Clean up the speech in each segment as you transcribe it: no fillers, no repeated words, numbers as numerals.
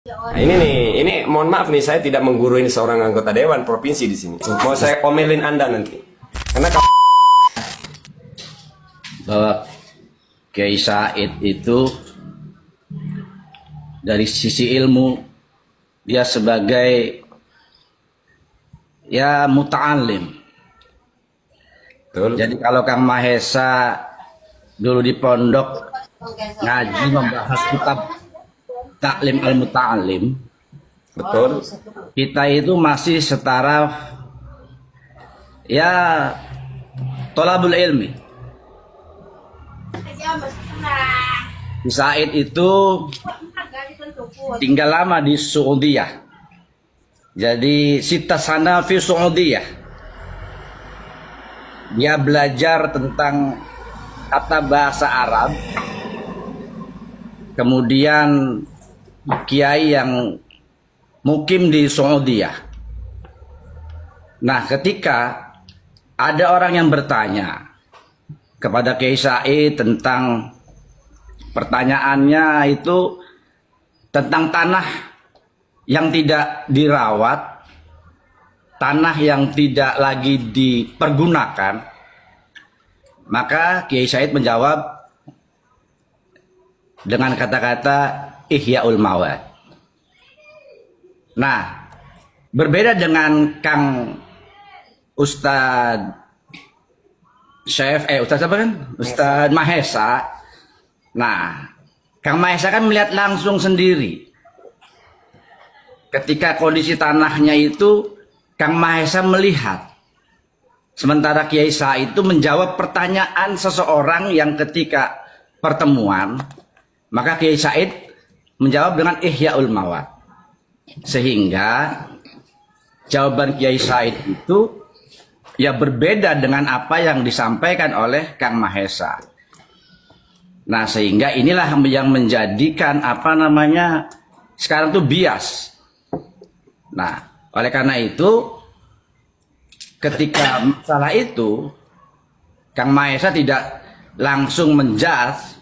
Nah, ini nih, ini mohon maaf nih, saya tidak menggurui seorang anggota dewan provinsi di sini. Mau saya omelin Anda nanti. Karena bahwa Kiai Said itu dari sisi ilmu dia sebagai ya muta'alim. betul. Jadi kalau Kang Mahesa dulu di pondok ngaji membahas kitab Taklim al-Muta'alim, Betul. kita itu masih setara ya tolabul ilmi. Said itu tinggal lama di Saudiyah. Jadi sita sana fi Saudiyah. Dia belajar tentang kata bahasa Arab. Kemudian kiai yang mukim di Saudiyah. Nah, ketika ada orang yang bertanya kepada Kiai Said tentang pertanyaannya itu tentang tanah yang tidak dirawat, tanah yang tidak lagi dipergunakan, maka Kiai Said menjawab dengan kata-kata Ihya'ul Mawad. Nah, berbeda dengan Kang Ustadz Ustadz apa kan? Ustadz Mahesa. Nah, Kang Mahesa kan melihat langsung sendiri. Ketika kondisi tanahnya itu, Kang Mahesa melihat. Sementara Kiai Said itu menjawab pertanyaan seseorang yang ketika pertemuan, maka Kiai Said menjawab dengan Ihya'ul Mawad. Sehingga jawaban Kiai Said itu ya berbeda dengan apa yang disampaikan oleh Kang Mahesa. Nah, sehingga inilah yang menjadikan sekarang tuh bias. Nah, oleh karena itu ketika masalah itu Kang Mahesa tidak langsung menjudge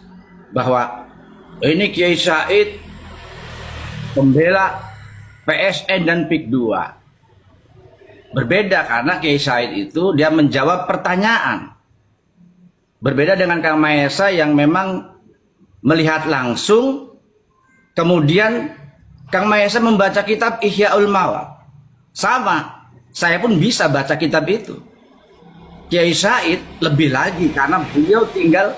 bahwa ini Kiai Said pembela PSN dan PIK 2. Berbeda karena Kiai Said itu dia menjawab pertanyaan. Berbeda dengan Kang Mahesa yang memang melihat langsung, kemudian Kang Mahesa membaca kitab Ihya'ul Mawad. Sama, saya pun bisa baca kitab itu. Kiai Said lebih lagi karena beliau tinggal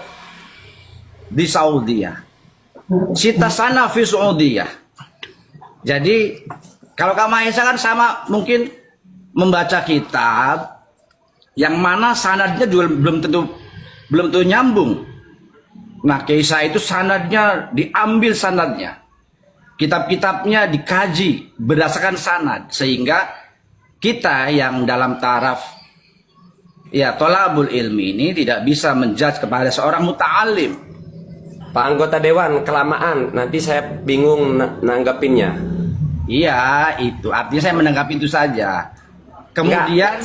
di Saudiyah. Sita sana fi Saudiyah. Jadi kalau Kang Mahesa kan sama mungkin membaca kitab yang mana sanadnya juga belum tentu nyambung. Nah, Kiai Said itu sanadnya diambil sanadnya. Kitab-kitabnya dikaji berdasarkan sanad sehingga kita yang dalam taraf ya tolabul ilmi ini tidak bisa menjudge kepada seorang muta'alim. Pak anggota dewan kelamaan, nanti saya bingung nanggapinnya. Iya, itu artinya saya menanggapi itu saja. Kemudian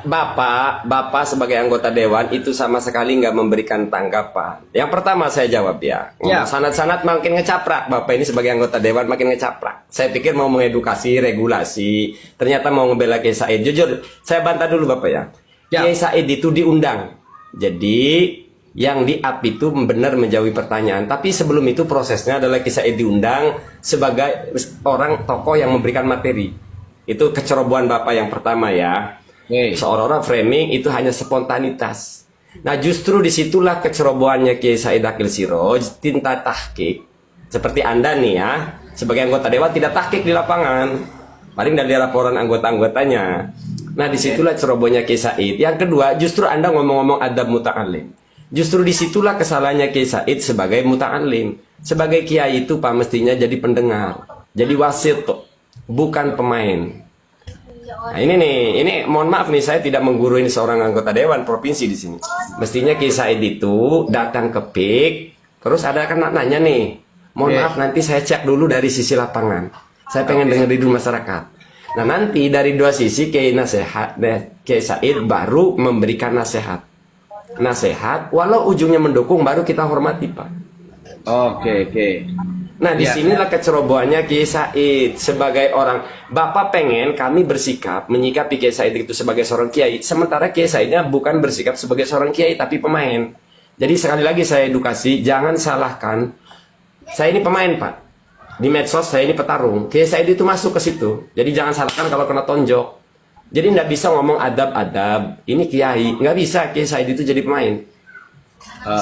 Bapak sebagai anggota dewan itu sama sekali nggak memberikan tanggapan. Yang pertama saya jawab ya. Sanad-sanad makin ngecaprak. Bapak ini sebagai anggota dewan makin ngecaprak. Saya pikir mau mengedukasi, regulasi. Ternyata mau ngebela Kiai Said. Jujur, saya bantah dulu Bapak ya. Kiai Said itu diundang. Jadi yang di-up itu benar menjawab pertanyaan. Tapi sebelum itu prosesnya adalah Kiai Said diundang sebagai orang tokoh yang memberikan materi. Itu kecerobohan Bapak yang pertama ya. Seolah-olah framing itu hanya spontanitas. Nah, justru disitulah kecerobohannya Kiai Said Akil Siroj, tinta tahqiq. Seperti Anda nih ya, sebagai anggota dewan tidak tahqiq di lapangan. Paling dari laporan anggota-anggotanya. Nah, disitulah cerobohnya Kiai Said. Yang kedua, justru Anda ngomong-ngomong adab muta'alim. Justru disitulah kesalahannya Kiai Said sebagai muta'alim. Sebagai kiai itu Pak mestinya jadi pendengar. Jadi wasit tuh. Bukan pemain. Nah, ini nih, ini mohon maaf nih, saya tidak menggurui seorang anggota dewan provinsi di sini. Mestinya Kiai Said itu datang ke PIK, terus ada kan nanya nih, mohon maaf nanti saya cek dulu dari sisi lapangan. Saya pengen dengar dulu masyarakat. Nah, nanti dari dua sisi Kiai Said baru memberikan nasihat. Nasihat, walau ujungnya mendukung baru kita hormati Pak. Oke. Nah, disinilah kecerobohannya Kiai Said sebagai orang. Bapak pengen kami bersikap menyikapi Kiai Said itu sebagai seorang kiai, sementara Kiai Saidnya bukan bersikap sebagai seorang kiai tapi pemain. Jadi sekali lagi saya edukasi, jangan salahkan. Saya ini pemain, Pak. Di medsos saya ini petarung. Kiai Said itu masuk ke situ. Jadi jangan salahkan kalau kena tonjok. Jadi nggak bisa ngomong adab-adab. Ini kiai, nggak bisa Kiai Said itu jadi pemain.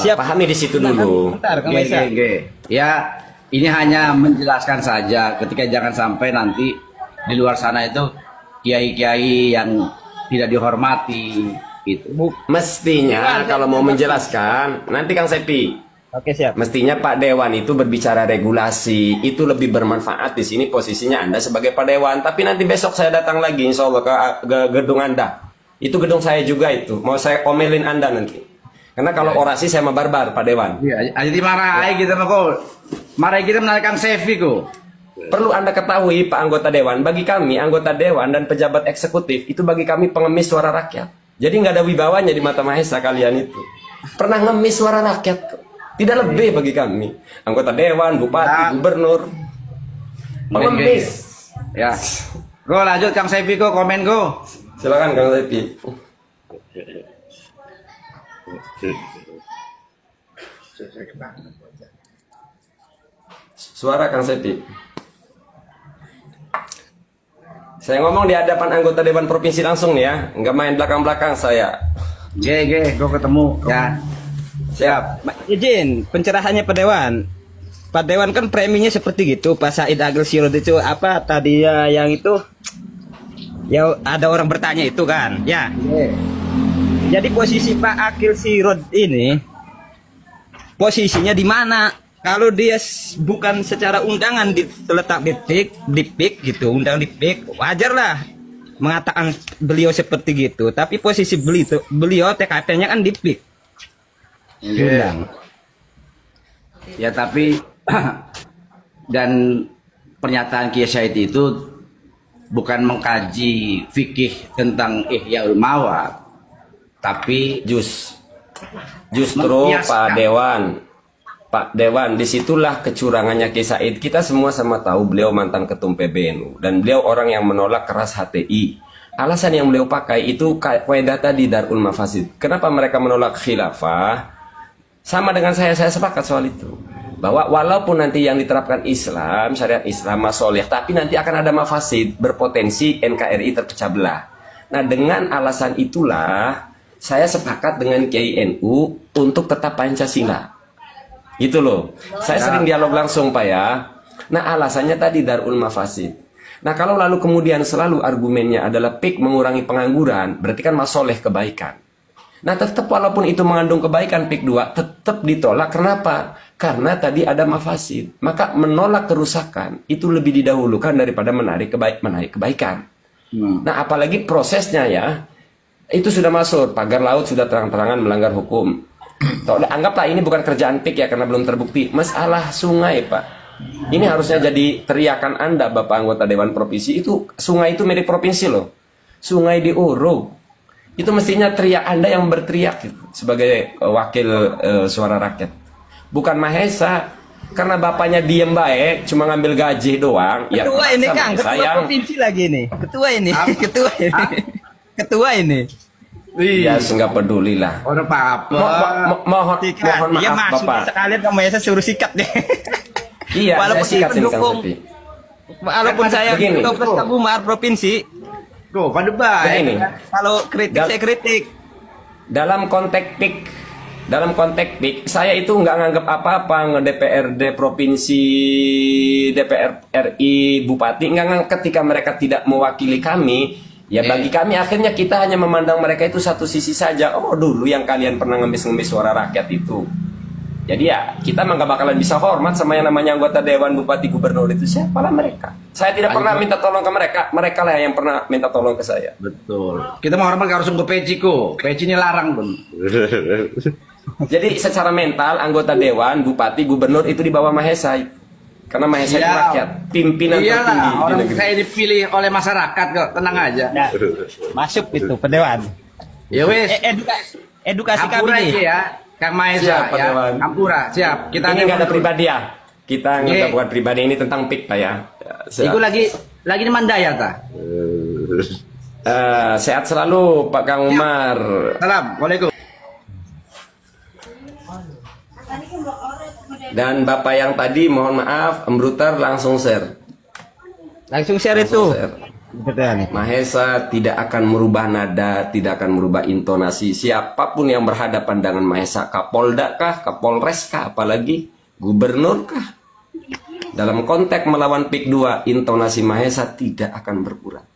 Siap. Pahami di situ dulu. Bentar, ya. Ini hanya menjelaskan saja, ketika jangan sampai nanti di luar sana itu kiai-kiai yang tidak dihormati gitu. Mestinya kalau mau menjelaskan, nanti Kang Sepi. Oke, siap. Mestinya Pak Dewan itu berbicara regulasi, itu lebih bermanfaat di sini posisinya Anda sebagai Pak Dewan. Tapi nanti besok saya datang lagi insya Allah ke gedung Anda. Itu gedung saya juga itu. Mau saya omelin Anda nanti. Karena kalau orasi saya mah barbar Pak Dewan. Iya, jadi marah gitu kok. Mari kita menaikkan Sevi kok. Perlu Anda ketahui Pak anggota Dewan, bagi kami anggota Dewan dan pejabat eksekutif itu bagi kami pengemis suara rakyat. Jadi nggak ada wibawanya di mata Mahesa kalian itu. Pernah ngemis suara rakyat, tidak lebih bagi kami. Anggota Dewan, Bupati, Gubernur, pengemis. Ya. Go lanjut Kang Sevi kok, komen go. Silakan Kang Sepi. Suara Kang Sepi. Saya ngomong di hadapan anggota Dewan Provinsi langsung nih ya, nggak main belakang-belakang saya. Gue ketemu ya. Siap. Izin pencerahannya Pak Dewan. Pak Dewan kan preminya seperti gitu. Pak Said Agil Sirot itu apa tadi ya yang itu? Ya ada orang bertanya itu kan, ya. Jadi posisi Pak Akil Sirot ini posisinya di mana? Kalau dia bukan secara undangan terletak di PIK gitu, undang di PIK, wajar lah mengatakan beliau seperti gitu. Tapi posisi beliau TKP-nya kan di PIK. Ya tapi dan pernyataan Kiai Said itu bukan mengkaji fikih tentang Ihyaul Mawad, tapi justru Pak Dewan, disitulah kecurangannya Kiai Said. Kita semua sama tahu beliau mantan ketum PBNU dan beliau orang yang menolak keras HTI. Alasan yang beliau pakai itu kaidah tadi Darul Mafasid. Kenapa mereka menolak khilafah? Sama dengan saya sepakat soal itu. Bahwa walaupun nanti yang diterapkan Islam, syariat Islam masoleh, tapi nanti akan ada mafasid, berpotensi NKRI terpecah belah. Nah dengan alasan itulah saya sepakat dengan Kiai NU untuk tetap Pancasila. Gitu loh. Saya sering dialog langsung Pak ya. Nah alasannya tadi Darul Mafasid. Nah kalau lalu kemudian selalu argumennya adalah PIK mengurangi pengangguran, berarti kan masoleh kebaikan. Nah tetap walaupun itu mengandung kebaikan PIK 2 tetap ditolak. Kenapa? Karena tadi ada mafasid. Maka menolak kerusakan itu lebih didahulukan daripada menarik kebaikan. Nah apalagi prosesnya ya, itu sudah masuk pagar laut, sudah terang-terangan melanggar hukum. Anggaplah ini bukan kerjaan PIK ya karena belum terbukti. Masalah sungai Pak, ini harusnya jadi teriakan Anda Bapak anggota Dewan Provinsi. Itu sungai itu milik provinsi loh. Sungai di Uru itu mestinya teriak Anda yang berteriak gitu, sebagai wakil suara rakyat. Bukan Mahesa. Karena bapaknya diem baik, cuma ngambil gaji doang. Ketua ya, ini Kang, ketua provinsi lagi nih. Ketua ini, ketua ini. Ya, nggak peduli lah. Mohon Mohon maaf Bapak. Sekalian kamu ya suruh sikat deh. Iya, walaupun saya sikat ini Kang Sepi. Walaupun saya Topres Kabumar provinsi. Go, pada baik. Begini. Kalau kritik saya kritik. Dalam konteks PIK, saya itu nggak nganggap apa-apa nge-DPRD provinsi, DPR RI, bupati, nggak ketika mereka tidak mewakili kami. Ya bagi kami akhirnya kita hanya memandang mereka itu satu sisi saja. Oh dulu yang kalian pernah ngemis-ngemis suara rakyat itu. Jadi ya kita mah gak bakalan bisa hormat sama yang namanya anggota Dewan, Bupati, Gubernur itu. Siapalah mereka. Saya tidak pernah minta tolong ke mereka. Mereka lah yang pernah minta tolong ke saya. Betul. Kita mau hormat harus ke peci kok. Peci ini larang pun. Jadi secara mental anggota Dewan, Bupati, Gubernur itu di bawah Mahesa. Karena Mahesa itu rakyat, pimpinan tertinggi di negeri. Saya dipilih oleh masyarakat kok, tenang aja. Nah, masuk itu Pak Dewan. Ya wes. Edukasi Ampura kami nih. ya, Kang Mahesa Siap, Pak ya. Dewan. Ampura, siap. Ini nggak ada pribadi ya. Kita nggak buat pribadi ini tentang PIK Pak ya. Iku lagi di Mandaya ta? Sehat selalu Pak Kang Umar. Salam, waalaikum. Dan Bapak yang tadi mohon maaf, Embruter langsung share. Langsung share itu. Mahesa tidak akan merubah nada, tidak akan merubah intonasi. Siapapun yang berhadapan dengan Mahesa, Kapolda kah, Kapolres kah, apalagi Gubernur kah, dalam konteks melawan PIK 2, intonasi Mahesa tidak akan berkurang.